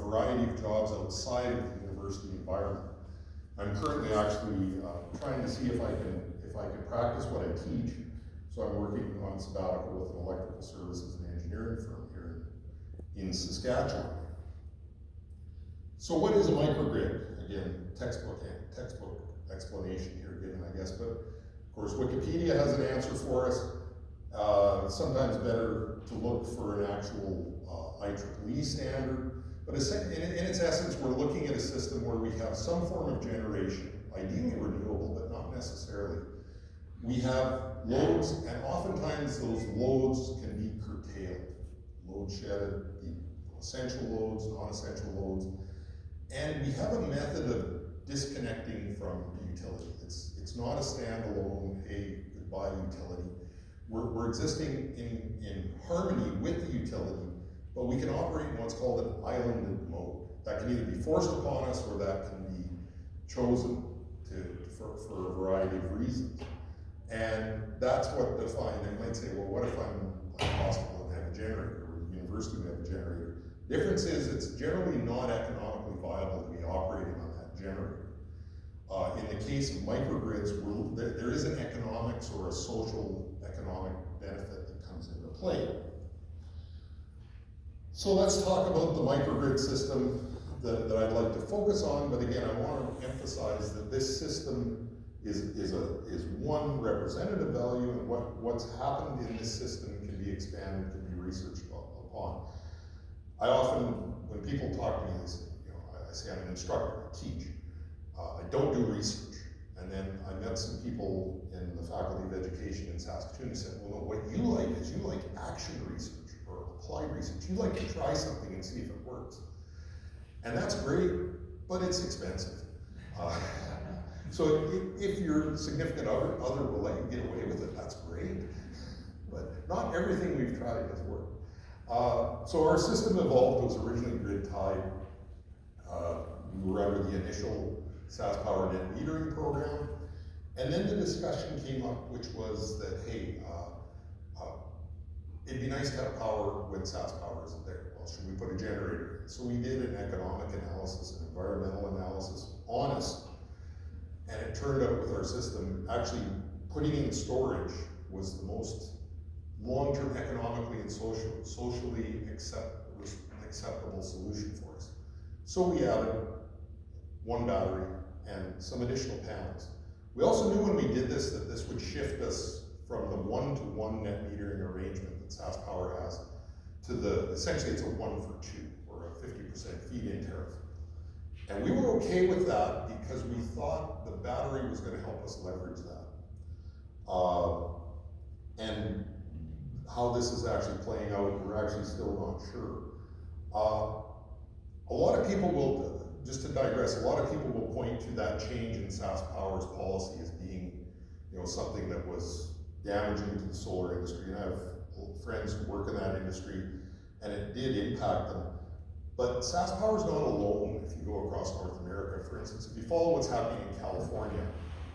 variety of jobs outside of the university environment. I'm currently actually trying to see if I can practice what I teach. So I'm working on sabbatical with an electrical services and engineering firm here in Saskatchewan. So what is a microgrid? Again, textbook explanation here given, I guess, but of course Wikipedia has an answer for us. Sometimes better to look for an actual IEEE standard, but in its essence, we're looking at a system where we have some form of generation, ideally renewable, but not necessarily. We have loads, and oftentimes those loads can be curtailed. Load shedded, essential loads, non-essential loads, and we have a method of disconnecting from the utility. It's not a standalone, hey, goodbye utility. We're existing in harmony with the utility, but we can operate in what's called an islanded mode. That can either be forced upon us or that can be chosen for a variety of reasons. And that's what defines, they might say, well, what if I'm a hospital and have a generator, or a university and have a generator? Difference is it's generally not economically viable to be operating on that generator. In the case of microgrids, there is an economics or a social economic benefit that comes into play. So let's talk about the microgrid system that I'd like to focus on, but again, I want to emphasize that this system is one representative value, and what's happened in this system can be expanded, can be researched upon. I often, when people talk to me, they say, I say I'm an instructor, I teach. I don't do research. And then I met some people in the Faculty of Education in Saskatoon who said, well, no, what you like is you like action research or applied research. You like to try something and see if it works. And that's great, but it's expensive. So if your significant other will let you get away with it, that's great. But not everything we've tried has worked. So our system evolved. It was originally grid tied. We were under the initial SaskPower net metering program. And then the discussion came up, which was that, hey, it'd be nice to have power when SaskPower isn't there. Well, should we put a generator in? So we did an economic analysis, an environmental analysis, honest. And it turned out with our system, actually putting in storage was the most long-term economically and socially acceptable solution for us. So we added one battery and some additional panels. We also knew when we did this that this would shift us from the one-to-one net metering arrangement that SaskPower has to essentially it's a 1-for-2 or a 50% feed-in tariff. And we were okay with that because we thought the battery was going to help us leverage that. And how this is actually playing out, we're actually still not sure. A lot of people will, just to digress, a lot of people will point to that change in SaskPower's policy as being, something that was damaging to the solar industry. And I have friends who work in that industry, and it did impact them. But SaskPower is not alone if you go across North America. For instance, if you follow what's happening in California,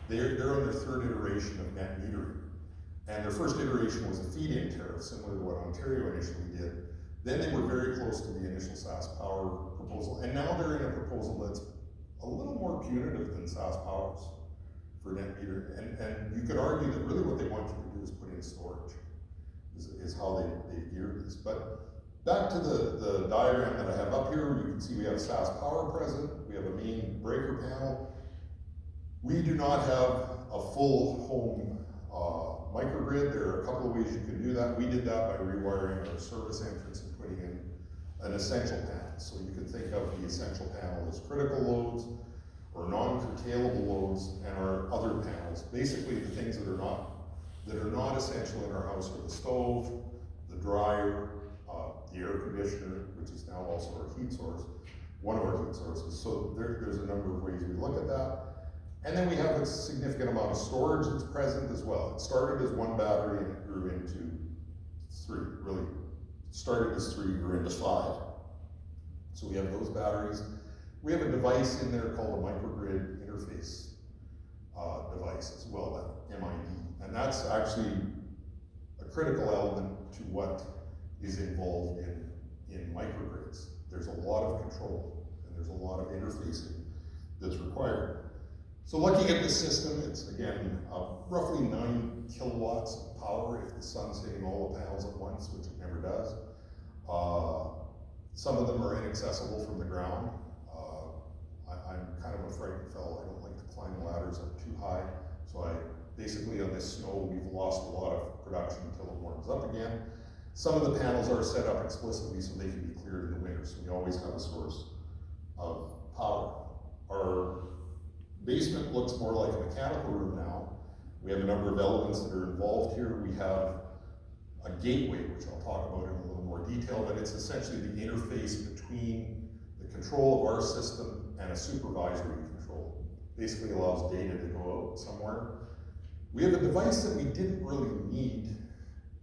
they're on their third iteration of net metering. And their first iteration was a feed-in tariff, similar to what Ontario initially did. Then they were very close to the initial SaskPower proposal, and now they're in a proposal that's a little more punitive than SaskPower's for net metering. And you could argue that really what they want you to do is put in storage, is how they geared this. But back to the diagram that I have up here, you can see we have SaskPower present, we have a main breaker panel. We do not have a full home microgrid. There are a couple of ways you can do that. We did that by rewiring our service entrance and putting in an essential panel. So you can think of the essential panel as critical loads or non-curtailable loads, and our other panels, basically the things that are not essential in our house are the stove, the dryer, the air conditioner, which is now also our heat source, one of our heat sources. So there's a number of ways we look at that. And then we have a significant amount of storage that's present as well. It started as one battery and it grew into 3, really. It started as 3, grew into 5. So we have those batteries. We have a device in there called a microgrid interface device as well, that MID. And that's actually a critical element to what is involved in microgrids. There's a lot of control. that's required. So looking at this system, it's again roughly 9 kilowatts of power if the sun's hitting all the panels at once, which it never does. Some of them are inaccessible from the ground. I'm kind of a frightened fellow. I don't like to climb ladders up too high. So basically on this snow, we've lost a lot of production until it warms up again. Some of the panels are set up explicitly so they can be cleared in the winter, so we always have a source of power. Our basement looks more like a mechanical room now. We have a number of elements that are involved here. We have a gateway, which I'll talk about in a little more detail, but it's essentially the interface between the control of our system and a supervisory control. Basically allows data to go out somewhere. We have a device that we didn't really need,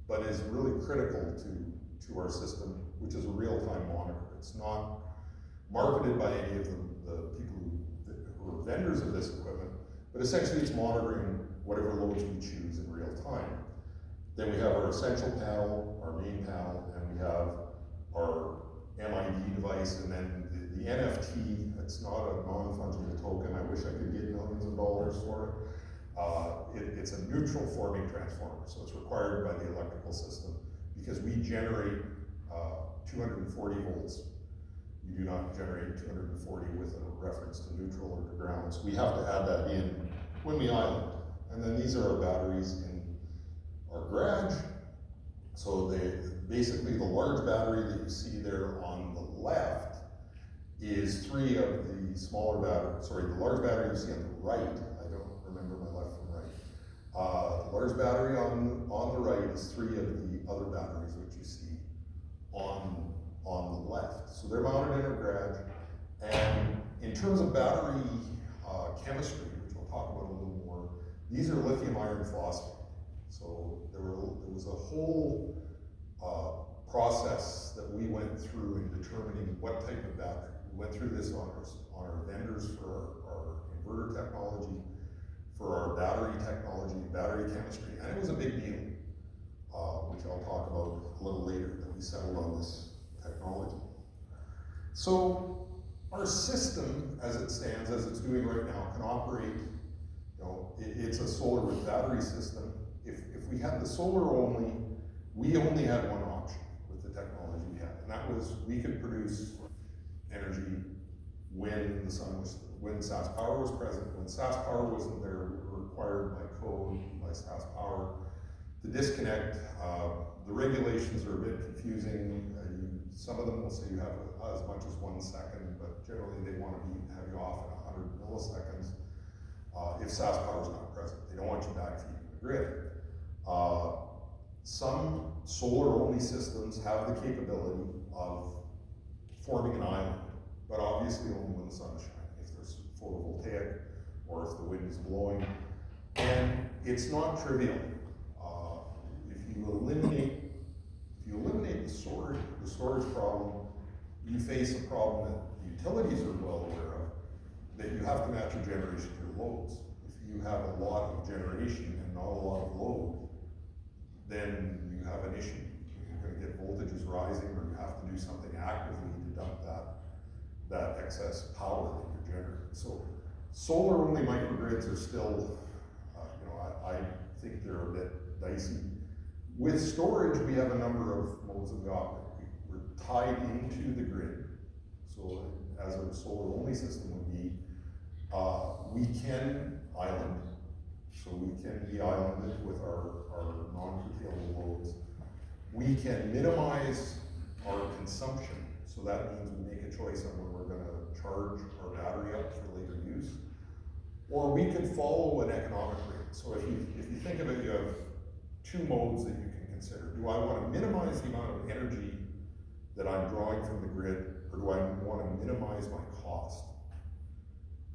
but is really critical to our system, which is a real-time monitor. It's not marketed by any of the people who are vendors of this equipment, but essentially it's monitoring whatever loads we choose in real time. Then we have our essential panel, our main panel, and we have our MID device, and then the NFT. It's not a non-fungible token. I wish I could get millions of dollars for it. It's a neutral forming transformer, so it's required by the electrical system because we generate 240 volts. You do not generate 240 with a reference to neutral or to ground, so we have to add that in when we island. And then these are our batteries in our garage. So basically the large battery that you see there on the left is 3 of the smaller batteries. Sorry, the large battery you see on the right, I don't remember my left from right. The large battery on the right is 3 of the other batteries which you see on the left. So they're mounted in our garage. And in terms of battery chemistry, which we'll talk about a little more, these are lithium iron phosphate. So there was a whole process that we went through in determining what type of battery. We went through this on our vendors for our inverter technology, for our battery technology, battery chemistry, and it was a big deal, which I'll talk about a little later, that we settled on this technology. So our system, as it stands, as it's doing right now, can operate, it's a solar with battery system. If we had the solar only, we only had one option with the technology we had, and that was we could produce energy when the sun was, when SAS Power was present. When SAS Power wasn't there, we were required by code, by SAS Power, to disconnect. The regulations are a bit confusing. Some of them will say you have as much as 1 second, but generally they want to have you off at 100 milliseconds if SAS Power is not present. They don't want you backfeeding the grid. Some solar-only systems have the capability of forming an island, but obviously only when the sun is shining, if there's photovoltaic or if the wind is blowing. And it's not trivial. If you eliminate the storage problem, you face a problem that the utilities are well aware of, that you have to match your generation to your loads. If you have a lot of generation and not a lot of load, then you have an issue. You're going to get voltages rising, or you have to do something actively to dump that excess power that you're generating. So solar-only microgrids are still, I think they're a bit dicey. With storage, we have a number of modes that we operate. We're tied into the grid. So as a solar-only system would be, we can island. So we can be islanded with our non-curtailable loads. We can minimize our consumption. So that means we make a choice on when we're going to charge our battery up for later use. Or we could follow an economic rate. So if you think of it, you have 2 modes that you can consider. Do I want to minimize the amount of energy that I'm drawing from the grid, or do I want to minimize my cost?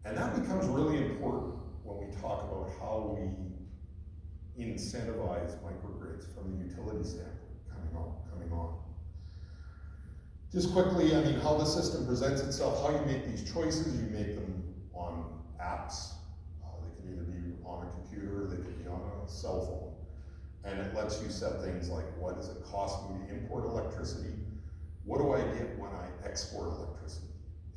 And that becomes really important when we talk about how we incentivize microgrids from the utility standpoint coming on. Just quickly, how the system presents itself, how you make these choices, you make them on apps. They can either be on a computer, or they can be on a cell phone. And it lets you set things like, what does it cost me to import electricity? What do I get when I export electricity?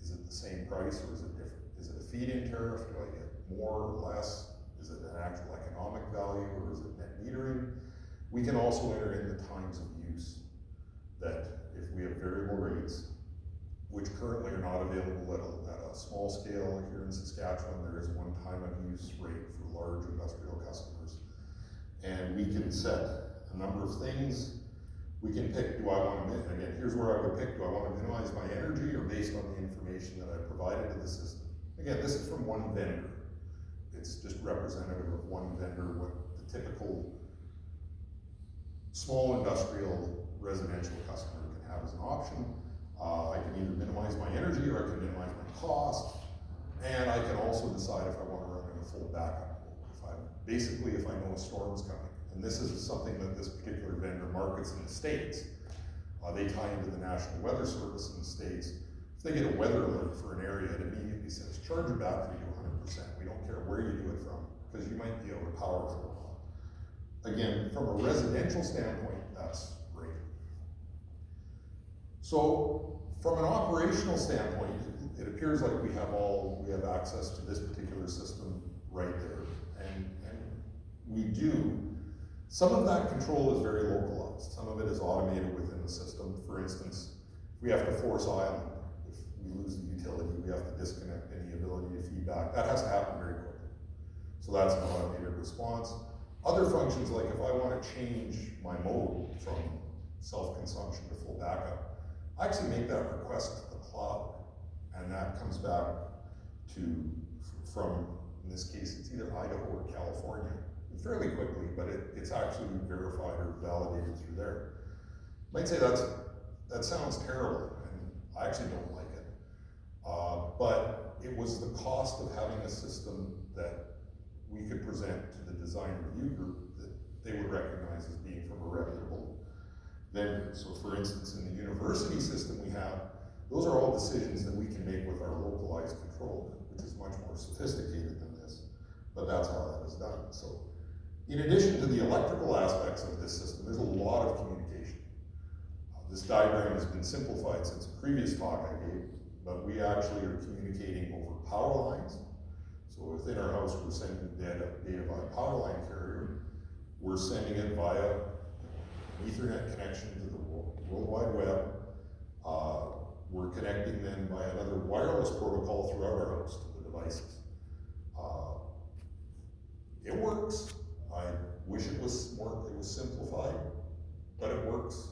Is it the same price or is it different? Is it a feed-in tariff? Do I get more or less? Is it an actual economic value, or is it net metering? We can also enter in the times of use, that if we have variable rates, which currently are not available at a small scale here in Saskatchewan, there is one time of use rate for large industrial customers. And we can set a number of things. We can pick, do I want to, again, here's where I would pick, do I want to minimize my energy, or based on the information that I provided to the system? Again, this is from one vendor. It's just representative of one vendor, what the typical small industrial residential customer can have as an option. I can either minimize my energy, or I can minimize my cost, and I can also decide if I want to run in a full backup. If I know a storm's coming, and this is something that this particular vendor markets in the States. They tie into the National Weather Service in the States. If they get a weather alert for an area, it immediately says, charge your battery to 100%. We don't care where you do it from, because you might be out of power for a while. Again, from a residential standpoint, that's great. So, from an operational standpoint, it appears like we have access to this particular system right there, and we do. Some of that control is very localized. Some of it is automated within the system. For instance, if we have to force island, if we lose the utility, we have to disconnect any ability to feedback. That has to happen very quickly. So that's an automated response. Other functions, like if I want to change my mode from self-consumption to full backup, I actually make that request to the cloud, and that comes back from, in this case, it's either Idaho or California, fairly quickly, but it's actually verified or validated through there. You might say that sounds terrible, and I actually don't like it. But it was the cost of having a system that we could present to the design review group that they would recognize as being from a reputable vendor. So for instance, in the university system we have, those are all decisions that we can make with our localized control, which is much more sophisticated than this, but that's how that is done. So in addition to the electrical aspects of this system, there's a lot of communication. This diagram has been simplified since a previous talk I gave, but we actually are communicating over power lines. So within our house, we're sending data via power line carrier. We're sending it via an Ethernet connection to the World Wide Web. We're connecting then by another wireless protocol throughout our house to the devices. It works. I wish it was simplified, but it works.